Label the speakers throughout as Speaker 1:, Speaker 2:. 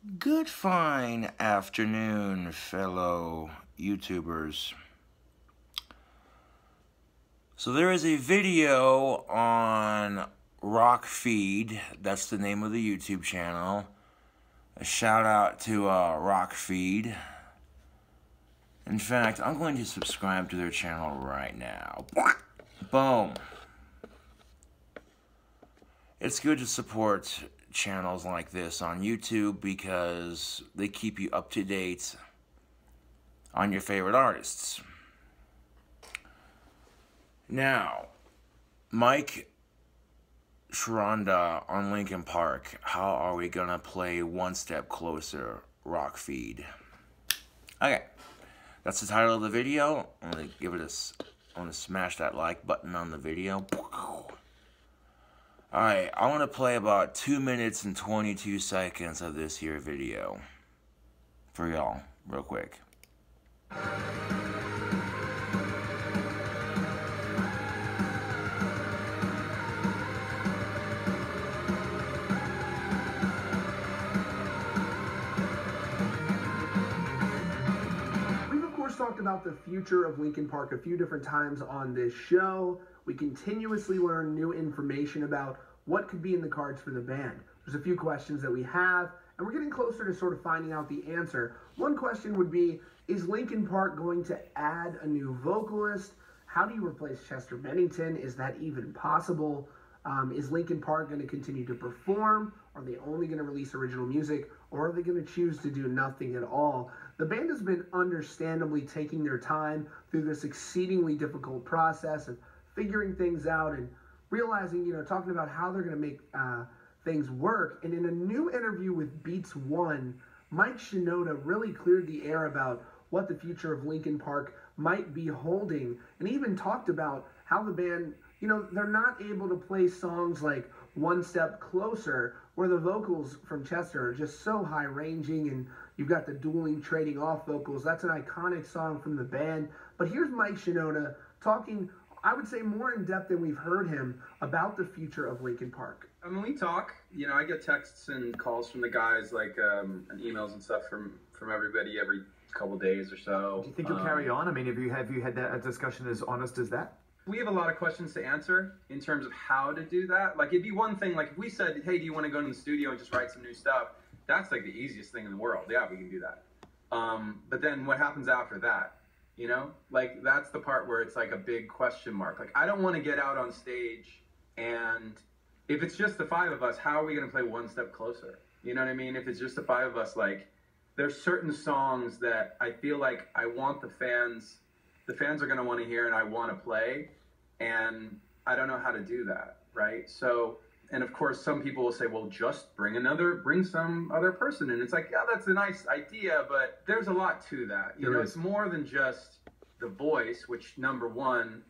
Speaker 1: Good fine afternoon, fellow YouTubers. So there is a video on Rockfeed, that's the name of the YouTube channel. A shout out to Rockfeed. In fact, I'm going to subscribe to their channel right now. Boom. It's good to support channels like this on YouTube because they keep you up to date on your favorite artists. Now, Mike Sharonda on Linkin Park, how are we gonna play One Step Closer, Rockfeed? Okay, that's the title of the video. I'm gonna give it I'm gonna smash that like button on the video. Alright, I want to play about 2 minutes and 22 seconds of this here video for y'all, real quick.
Speaker 2: We've of course talked about the future of Linkin Park a few different times on this show. We continuously learn new information about what could be in the cards for the band. There's a few questions that we have, and we're getting closer to sort of finding out the answer. One question would be, is Linkin Park going to add a new vocalist? How do you replace Chester Bennington? Is that even possible? Is Linkin Park going to continue to perform? Are they only going to release original music? Or are they going to choose to do nothing at all? The band has been understandably taking their time through this exceedingly difficult process of figuring things out and realizing, talking about how they're going to make things work. And in a new interview with Beats One, Mike Shinoda really cleared the air about what the future of Linkin Park might be holding, and even talked about how the band, they're not able to play songs like One Step Closer, where the vocals from Chester are just so high-ranging, and you've got the dueling trading off vocals. That's an iconic song from the band. But here's Mike Shinoda talking, I would say, more in depth than we've heard him about the future of Linkin Park.
Speaker 3: I mean, we talk. I get texts and calls from the guys, and emails and stuff from everybody every couple days or so.
Speaker 4: Do you think you'll carry on? I mean, have you had a discussion as honest as that?
Speaker 3: We have a lot of questions to answer in terms of how to do that. Like, it'd be one thing, like, if we said, hey, do you want to go to the studio and just write some new stuff? That's, like, the easiest thing in the world. Yeah, we can do that. But then what happens after that? Like, that's the part where it's like a big question mark. Like, I don't want to get out on stage, and if it's just the five of us, how are we going to play One Step Closer? You know what I mean? If it's just the five of us, like, there's certain songs that I feel like I want the fans are going to want to hear and I want to play, and I don't know how to do that, right? So, and of course, some people will say, well, just bring some other person. And it's like, yeah, that's a nice idea, but there's a lot to that. It's more than just the voice, which, number one,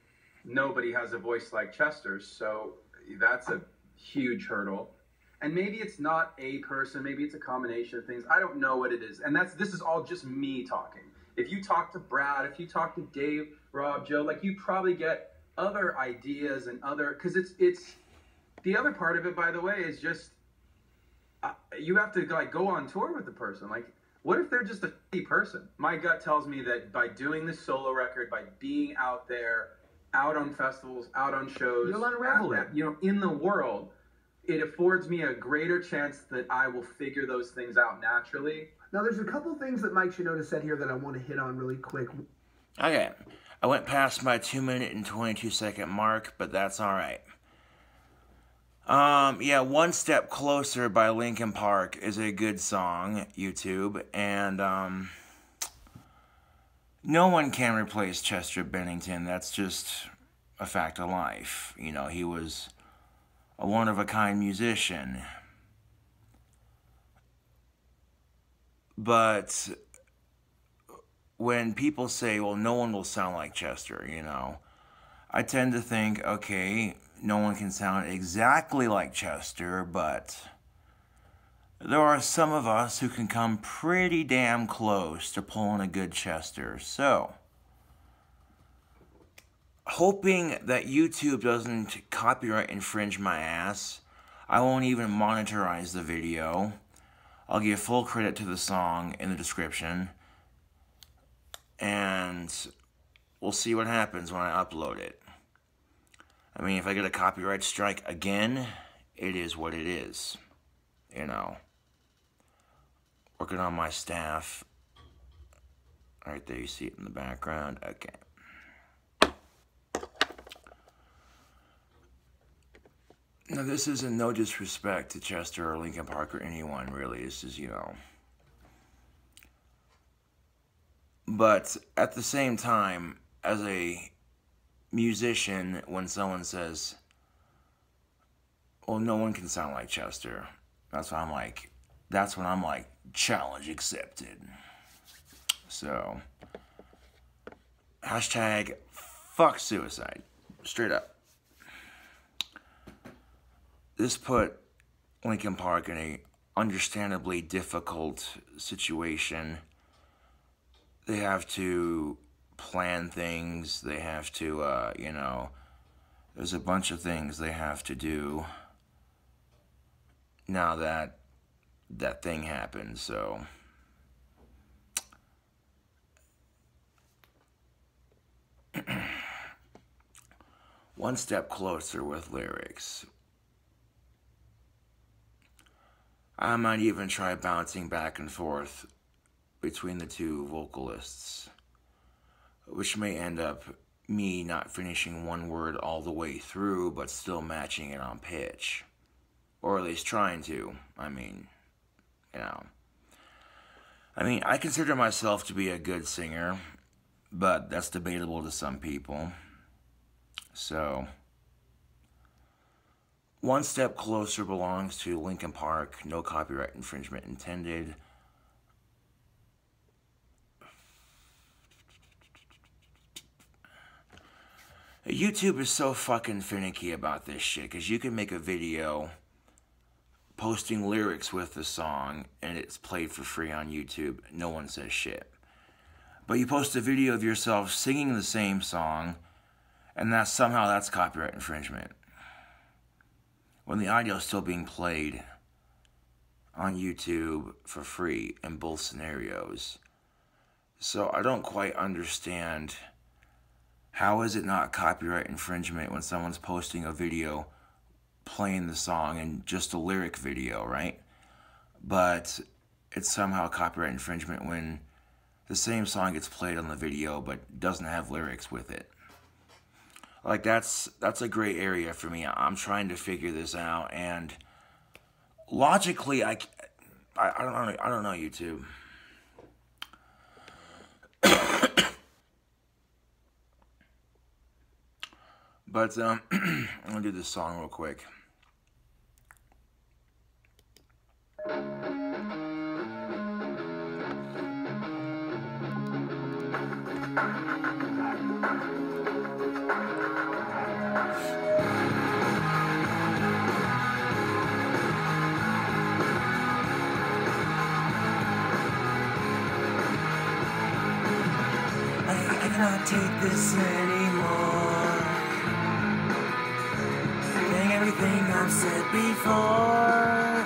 Speaker 3: nobody has a voice like Chester's. So that's a huge hurdle. And maybe it's not a person, maybe it's a combination of things. I don't know what it is. And this is all just me talking. If you talk to Brad, if you talk to Dave, Rob, Joe, like, you probably get other ideas and because it's the other part of it, by the way, is just you have to, like, go on tour with the person. Like, what if they're just a shitty person? My gut tells me that by doing this solo record, by being out there, out on festivals, out on shows,
Speaker 4: you'll unravel it.
Speaker 3: In the world, it affords me a greater chance that I will figure those things out naturally.
Speaker 2: Now, there's a couple things that Mike Shinoda said here that I want to hit on really quick.
Speaker 1: Okay, I went past my 2 minute and 22 second mark, but that's alright. Yeah, One Step Closer by Linkin Park is a good song, YouTube, and no one can replace Chester Bennington. That's just a fact of life. He was a one-of-a-kind musician. But when people say, well, no one will sound like Chester, I tend to think, okay, no one can sound exactly like Chester, but there are some of us who can come pretty damn close to pulling a good Chester. So, hoping that YouTube doesn't copyright infringe my ass, I won't even monetize the video. I'll give full credit to the song in the description, and we'll see what happens when I upload it. I mean, if I get a copyright strike again, it is what it is, you know. Working on my staff. Right there, you see it in the background. Okay. Now, this isn't no disrespect to Chester or Linkin Park or anyone, really. This is, you know. But at the same time, as a musician, when someone says, well, no one can sound like Chester, that's when I'm like, challenge accepted. So, hashtag fuck suicide. Straight up. This put Linkin Park in a understandably difficult situation. They have to plan things. They have to, you know, there's a bunch of things they have to do now that that thing happened. So, one step closer with lyrics. I might even try bouncing back and forth between the two vocalists, which may end up me not finishing one word all the way through, but still matching it on pitch. Or at least trying to. I mean, you know. I consider myself to be a good singer, but that's debatable to some people. So, One Step Closer belongs to Linkin Park. No copyright infringement intended. YouTube is so fucking finicky about this shit, because you can make a video posting lyrics with the song, and it's played for free on YouTube. No one says shit. But you post a video of yourself singing the same song, and somehow that's copyright infringement, when the audio is still being played on YouTube for free in both scenarios. So I don't quite understand, how is it not copyright infringement when someone's posting a video playing the song and just a lyric video, right? But it's somehow copyright infringement when the same song gets played on the video but doesn't have lyrics with it. Like, that's a gray area for me. I'm trying to figure this out, and logically, I don't know YouTube. But I'm gonna do this song real quick. I cannot take this anymore. Saying everything I've said before.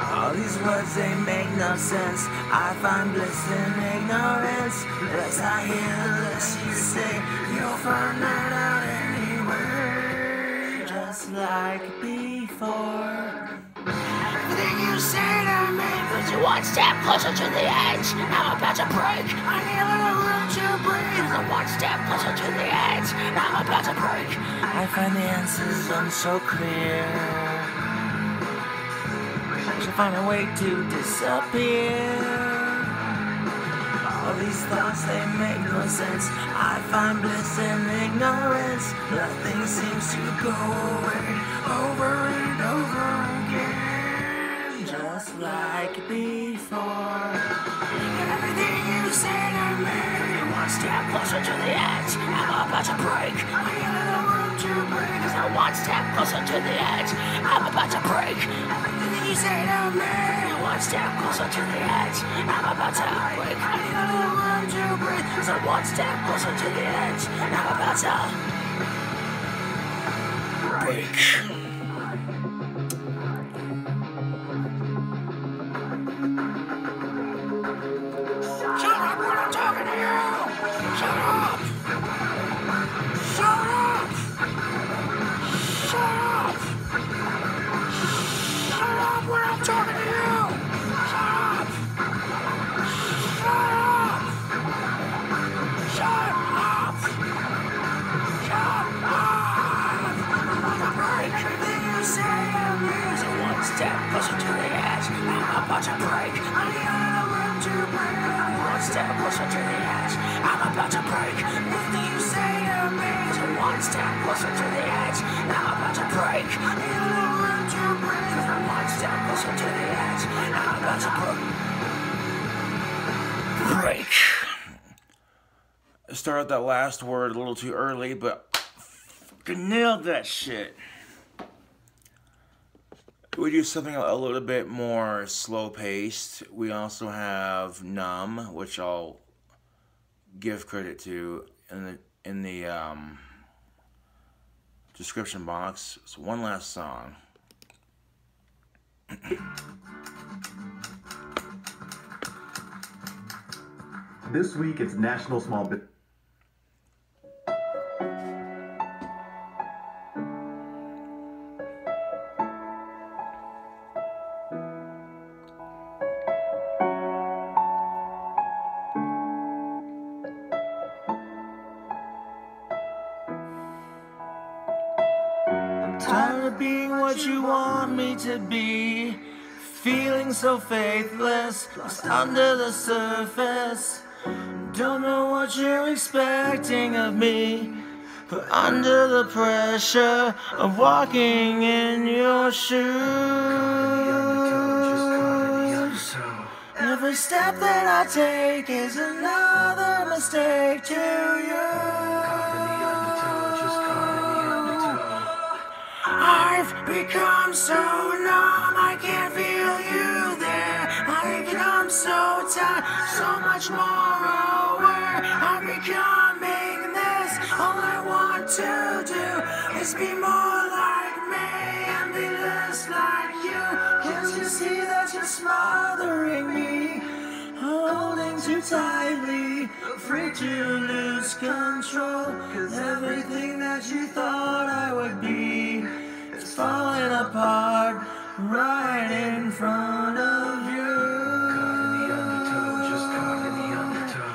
Speaker 1: All these words, they make no sense. I find bliss in ignorance. Less I hear, less you say. You'll find that out anywhere. Just like before. Everything you say to me puts you one step closer to the edge. I'm about to break. I need a little room to breathe. I'm one step closer to the edge. I'm about to break. I find the answers so clear. I should find a way to disappear. All these thoughts, they make no sense. I find bliss in ignorance. Nothing seems to go away over and over again. Just like before. Everything you say to me, one step closer to the edge. I'm about to break. I need a little room to breathe. Cause I'm one step closer to the edge. I'm about to break. Everything you say to me, one step closer to the edge. I'm about to break. I need a little room to breathe. Cause I'm one step closer to the edge. I'm about to break. closer to the edge. I'm about to break. I need a room to break. I'm one step closer to the edge. I'm about to break. What do you say to me? So one step closer to the edge. I'm about to break. I need a room to break. I'm one step closer to the edge. I'm about to break. I started that last word a little too early, but fucking nailed that shit. We do something a little bit more slow-paced. We also have Numb, which I'll give credit to in the description box. So one last song.
Speaker 4: This week it's National Small Business.
Speaker 1: Tired of being what you want me to be, feeling so faithless, lost under the surface. Don't know what you're expecting of me, but under the pressure of walking in your shoes, every step that I take is another mistake to you. I've become so numb, I can't feel you there. I've become so tired, so much more aware. I'm becoming this, all I want to do is be more like me and be less like you. Can't you see that you're smothering me, holding too tightly, afraid to lose control, 'cause everything that you thought I would be is falling apart right in front of you. Caught in the undertow, just caught in the undertow.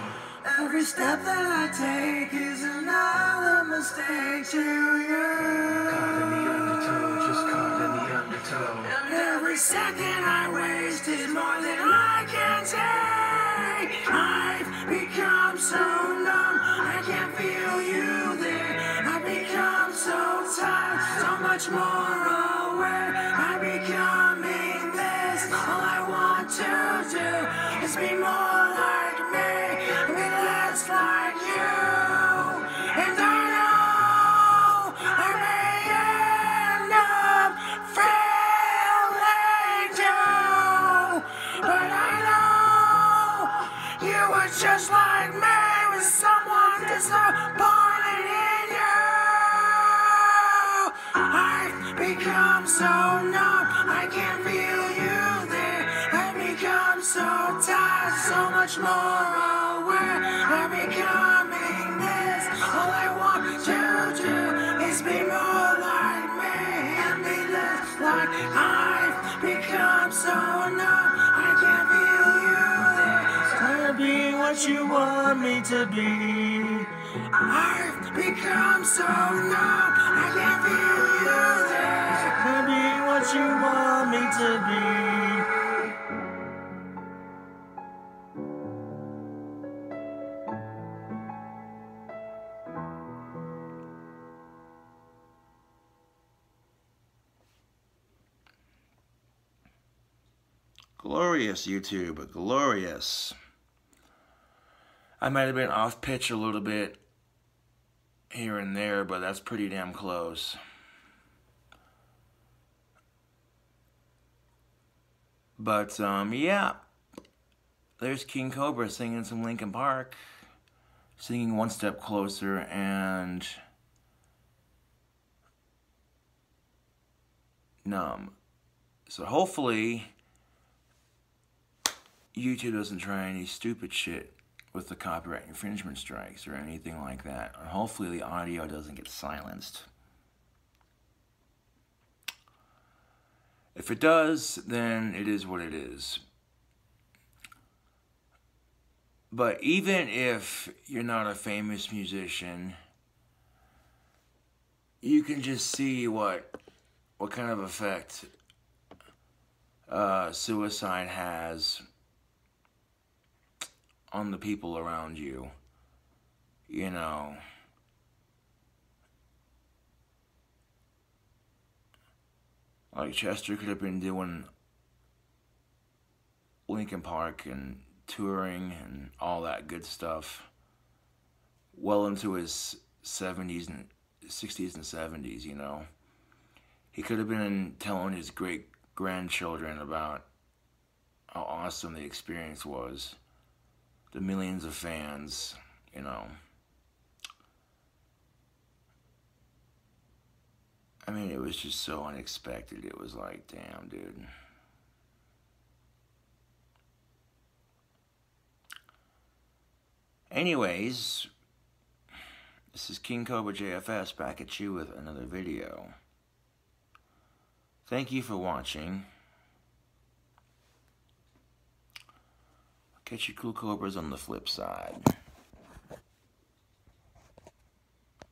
Speaker 1: Every step that I take is another mistake to you. Caught in the undertow, just caught in the undertow. And every second I waste is more than I can take. I've become so numb, I can't feel you there. I've become so tired, so much more aware. I'm becoming this, all I want to do is be more like me, be less like you. And I know I may end up failing too, but I know you were just like me, with someone disappointed in you. I've become so numb, I can't feel you there. I've become so tired, so much more aware. I'm becoming this, all I want to do is be more like me and be less like. I've become so numb, I can't feel you there. Tired of being what you want me to be. I've become so numb, I can't feel you there. Tired of being what you want me to be. Glorious, YouTube, glorious. I might have been off pitch a little bit here and there, but that's pretty damn close. But, yeah. There's King Cobra singing some Linkin Park, singing One Step Closer, and Numb. So hopefully YouTube doesn't try any stupid shit with the copyright infringement strikes or anything like that. And hopefully the audio doesn't get silenced. If it does, then it is what it is. But even if you're not a famous musician, you can just see what kind of effect suicide has on the people around you. You know, like Chester could have been doing Linkin Park and touring and all that good stuff well into his 70s and 60s and 70s, you know. He could have been telling his great-grandchildren about how awesome the experience was. The millions of fans, you know. I mean, it was just so unexpected. It was like, damn, dude. Anyways, this is King Cobra JFS back at you with another video. Thank you for watching. Catch your cool cobras on the flip side.